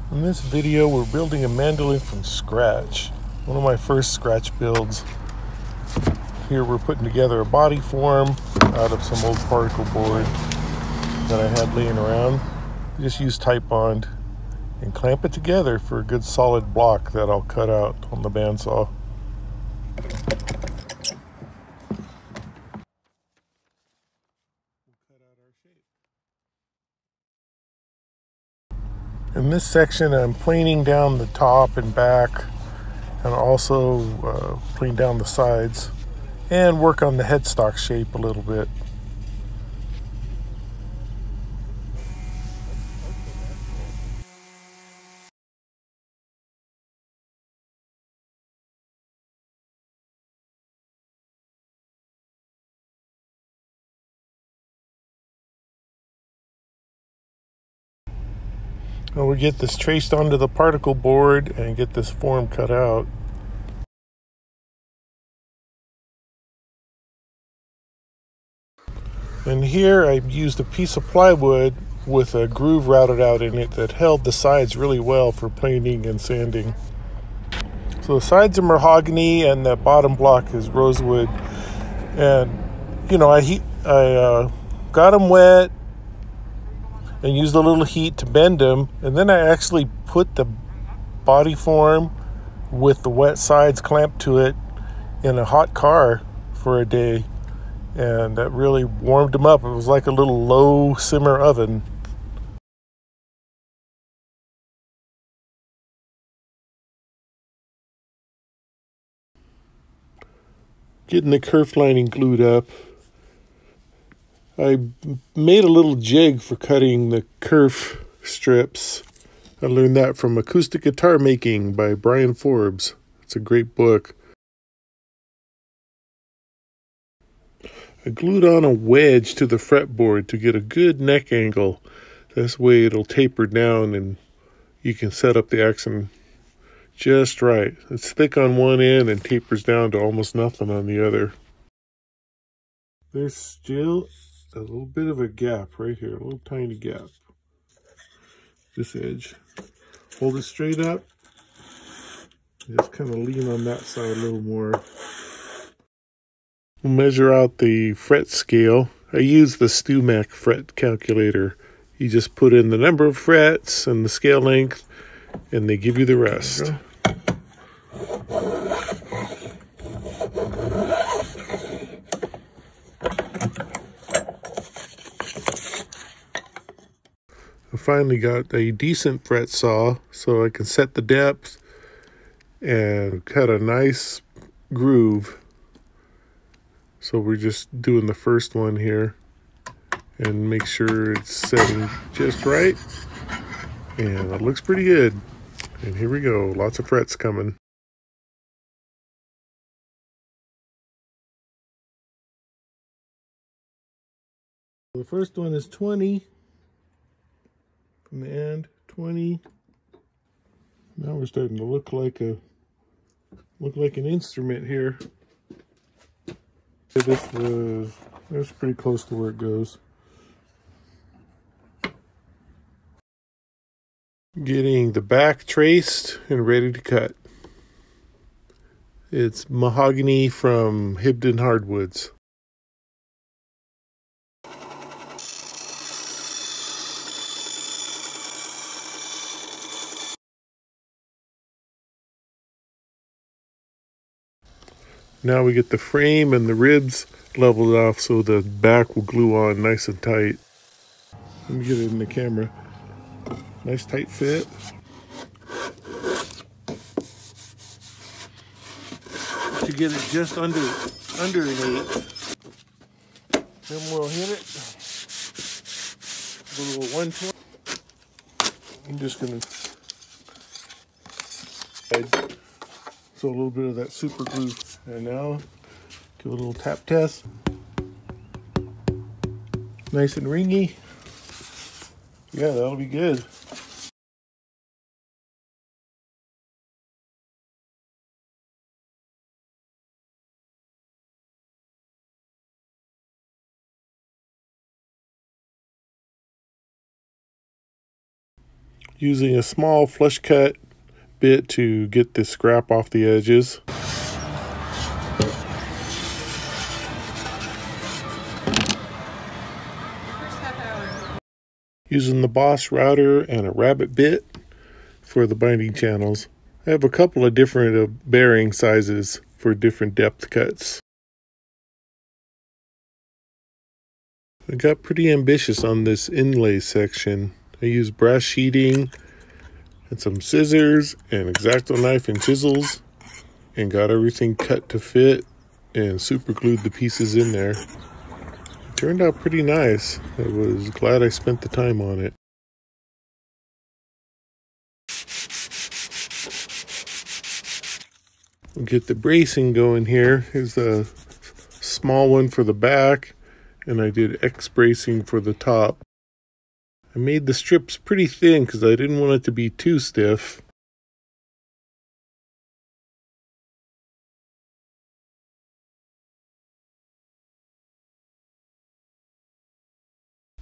In this video, we're building a mandolin from scratch. One of my first scratch builds. Here we're putting together a body form out of some old particle board that I had laying around. Just use Type Bond and clamp it together for a good solid block that I'll cut out on the bandsaw. In this section, I'm planing down the top and back, and also plane down the sides, and work on the headstock shape a little bit. Now we get this traced onto the particle board and get this form cut out. And here I used a piece of plywood with a groove routed out in it that held the sides really well for planing and sanding. So the sides are mahogany and the bottom block is rosewood. And you know, I got them wet and used a little heat to bend them, and then I actually put the body form with the wet sides clamped to it in a hot car for a day, and that really warmed them up. It was like a little low simmer oven. Getting the kerf lining glued up, I made a little jig for cutting the kerf strips. I learned that from Acoustic Guitar Making by Brian Forbes. It's a great book. I glued on a wedge to the fretboard to get a good neck angle. This way it'll taper down and you can set up the accent just right. It's thick on one end and tapers down to almost nothing on the other. There's still a little bit of a gap right here, a little tiny gap. This edge. Hold it straight up. Just kind of lean on that side a little more. We'll measure out the fret scale. I use the Stewmac fret calculator. You just put in the number of frets and the scale length, and they give you the rest. I finally got a decent fret saw so I can set the depth and cut a nice groove. So we're just doing the first one here and make sure it's setting just right, and it looks pretty good. And here we go, lots of frets coming. The first one is 20 from the end, 20. Now we're starting to look like an instrument here. That's pretty close to where it goes. Getting the back traced and ready to cut. It's mahogany from Hibden Hardwoods. Now we get the frame and the ribs leveled off so the back will glue on nice and tight. Let me get it in the camera. Nice tight fit. To get it just under an 8. Then we'll hit it. A little 120. I'm just gonna add so a little bit of that super glue. And now give it a little tap test. Nice and ringy. Yeah, that'll be good. using a small flush cut bit to get the scrap off the edges. Using the Boss router and a rabbet bit for the binding channels. I have a couple of different bearing sizes for different depth cuts. I got pretty ambitious on this inlay section. I used brass sheeting and some scissors and X-Acto knife and chisels and got everything cut to fit and super glued the pieces in there. It turned out pretty nice. I was glad I spent the time on it. We'll get the bracing going here. Here's a small one for the back, and I did X bracing for the top. I made the strips pretty thin because I didn't want it to be too stiff.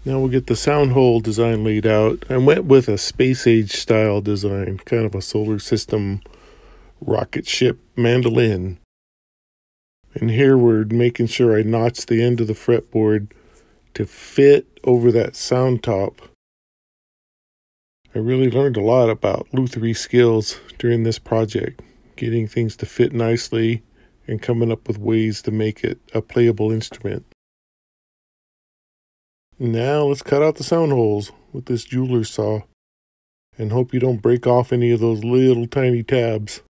Now we'll get the sound hole design laid out. I went with a space age style design, kind of a solar system rocket ship mandolin. And here we're making sure I notch the end of the fretboard to fit over that sound top. I really learned a lot about lutherie skills during this project, getting things to fit nicely and coming up with ways to make it a playable instrument. Now let's cut out the sound holes with this jeweler's saw and hope you don't break off any of those little tiny tabs.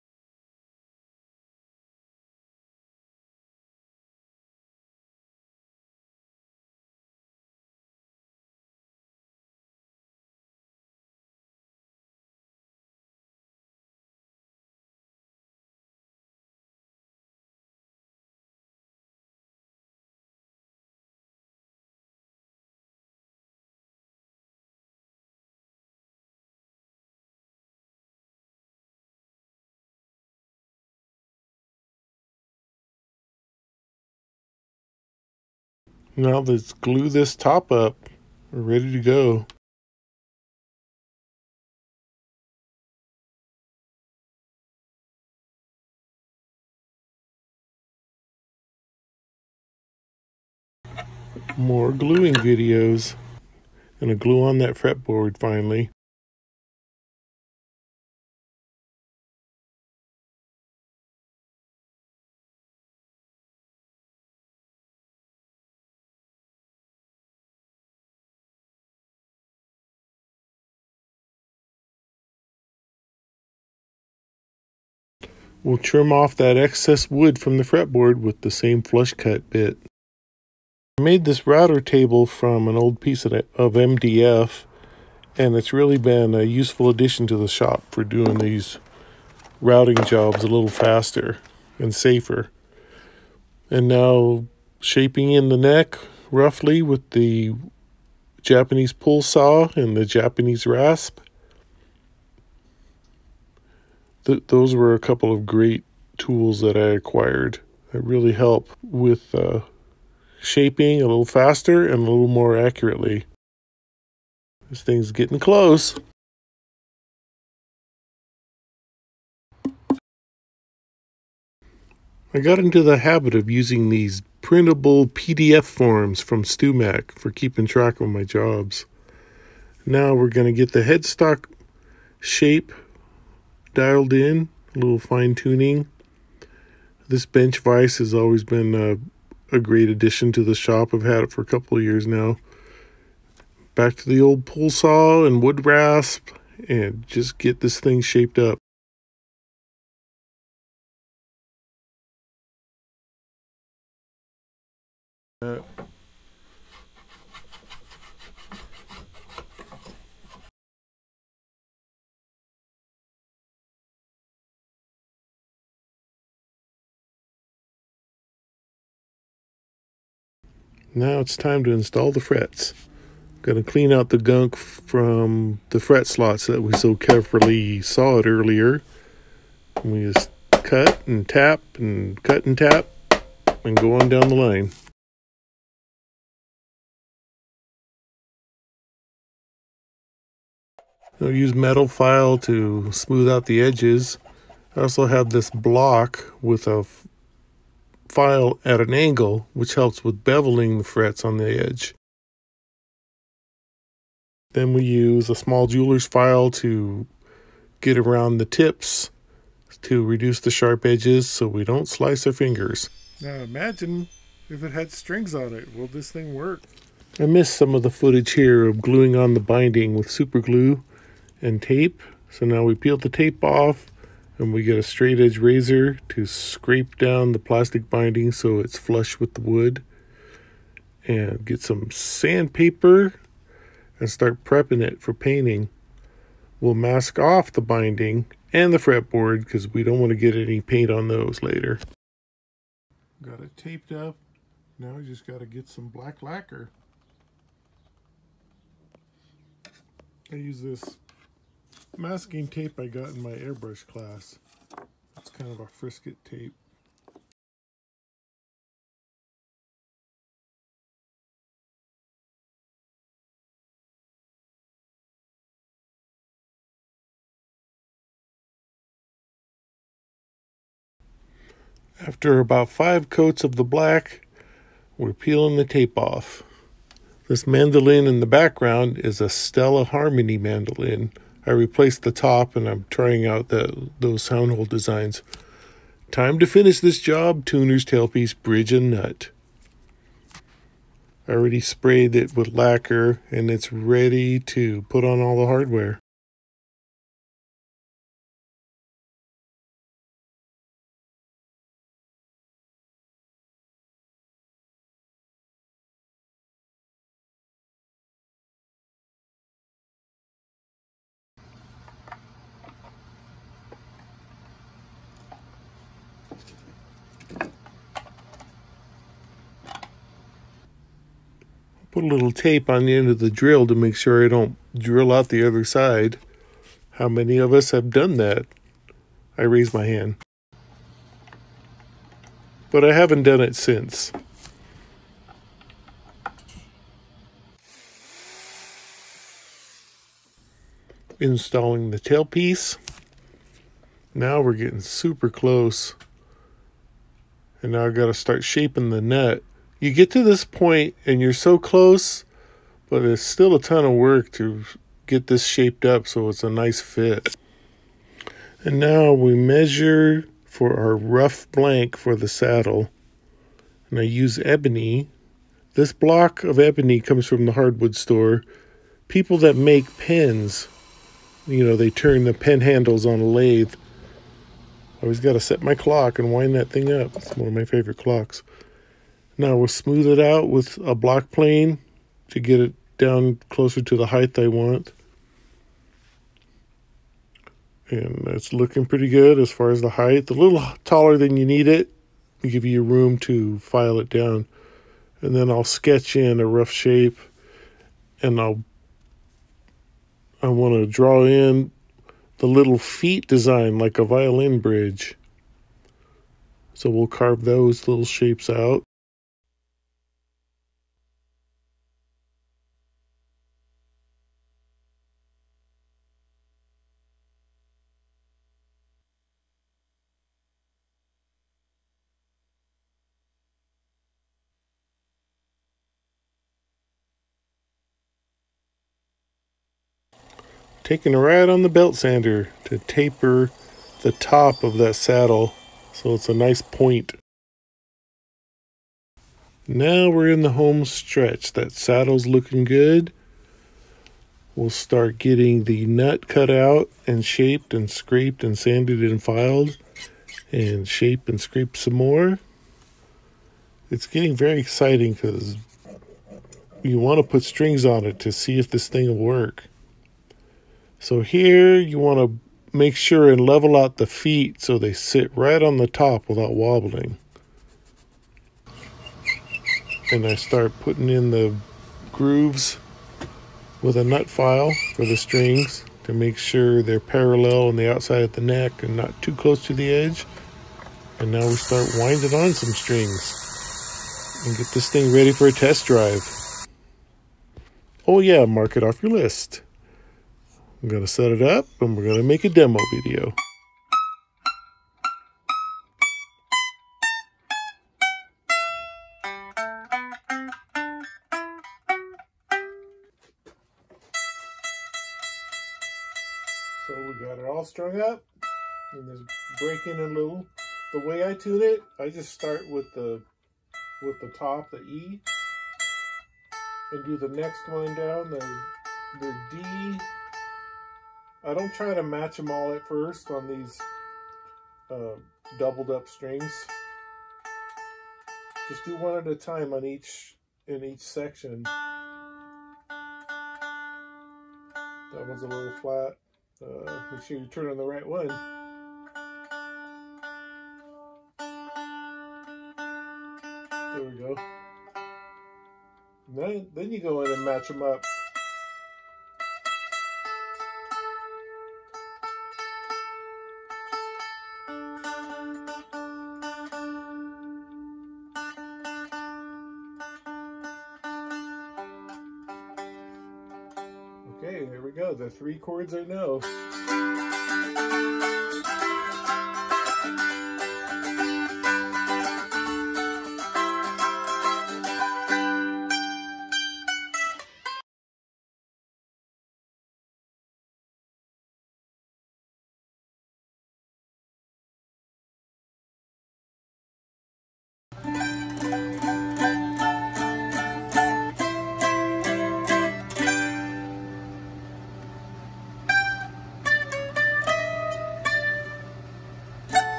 Now let's glue this top up. We're ready to go. More gluing videos. Gonna glue on that fretboard finally. We'll trim off that excess wood from the fretboard with the same flush cut bit. I made this router table from an old piece of MDF, and it's really been a useful addition to the shop for doing these routing jobs a little faster and safer. And now shaping in the neck roughly with the Japanese pull saw and the Japanese rasp. Those were a couple of great tools that I acquired that really help with shaping a little faster and a little more accurately. This thing's getting close. I got into the habit of using these printable PDF forms from Stewmac for keeping track of my jobs. Now we're going to get the headstock shape dialed in, a little fine tuning. This bench vise has always been a great addition to the shop. I've had it for a couple of years now. Back to the old pull saw and wood rasp and just get this thing shaped up. Now it's time to install the frets. Gonna clean out the gunk from the fret slots that we so carefully sawed earlier. And we just cut and tap and cut and tap and go on down the line. I'll use metal file to smooth out the edges. I also have this block with a file at an angle, which helps with beveling the frets on the edge. Then we use a small jeweler's file to get around the tips to reduce the sharp edges so we don't slice our fingers. Now imagine if it had strings on it. Will this thing work? I missed some of the footage here of gluing on the binding with super glue and tape. So now we peel the tape off and we get a straight edge razor to scrape down the plastic binding so it's flush with the wood. And get some sandpaper and start prepping it for painting. We'll mask off the binding and the fretboard because we don't want to get any paint on those later. Got it taped up. Now we just got to get some black lacquer. I use this masking tape I got in my airbrush class. It's kind of a frisket tape. After about 5 coats of the black, we're peeling the tape off. This mandolin in the background is a Stella Harmony mandolin. I replaced the top and I'm trying out those sound hole designs. Time to finish this job, tuner's tailpiece, bridge, and nut. I already sprayed it with lacquer and it's ready to put on all the hardware. Put a little tape on the end of the drill to make sure I don't drill out the other side. How many of us have done that? I raise my hand. But I haven't done it since. Installing the tailpiece. Now we're getting super close. And now I've got to start shaping the nut. You get to this point and you're so close, but it's still a ton of work to get this shaped up so it's a nice fit. And now we measure for our rough blank for the saddle. And I use ebony. This block of ebony comes from the hardwood store. People that make pens, you know, they turn the pen handles on a lathe. I always got to set my clock and wind that thing up. It's one of my favorite clocks. Now we'll smooth it out with a block plane to get it down closer to the height I want. And it's looking pretty good as far as the height. A little taller than you need it to give you room to file it down. And then I'll sketch in a rough shape and I want to draw in the little feet design like a violin bridge. So we'll carve those little shapes out. Taking a ride on the belt sander to taper the top of that saddle so it's a nice point. Now we're in the home stretch. That saddle's looking good. We'll start getting the nut cut out and shaped and scraped and sanded and filed and shape and scrape some more. It's getting very exciting because you want to put strings on it to see if this thing will work. So here you want to make sure and level out the feet so they sit right on the top without wobbling. And I start putting in the grooves with a nut file for the strings to make sure they're parallel on the outside of the neck and not too close to the edge. And now we start winding on some strings and get this thing ready for a test drive. Oh yeah, mark it off your list. I'm going to set it up and we're going to make a demo video. So we got it all strung up and it's breaking a little. The way I tune it, I just start with the top, the E, and do the next one down, the D. I don't try to match them all at first on these doubled up strings. Just do one at a time on in each section. That one's a little flat. Make sure you turn on the right one. There we go. Then you go in and match them up. Okay, there we go. The 3 chords I know.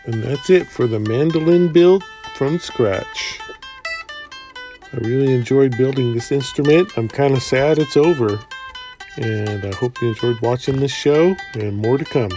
And that's it for the mandolin build from scratch. I really enjoyed building this instrument. I'm kind of sad it's over. And I hope you enjoyed watching this show, and more to come.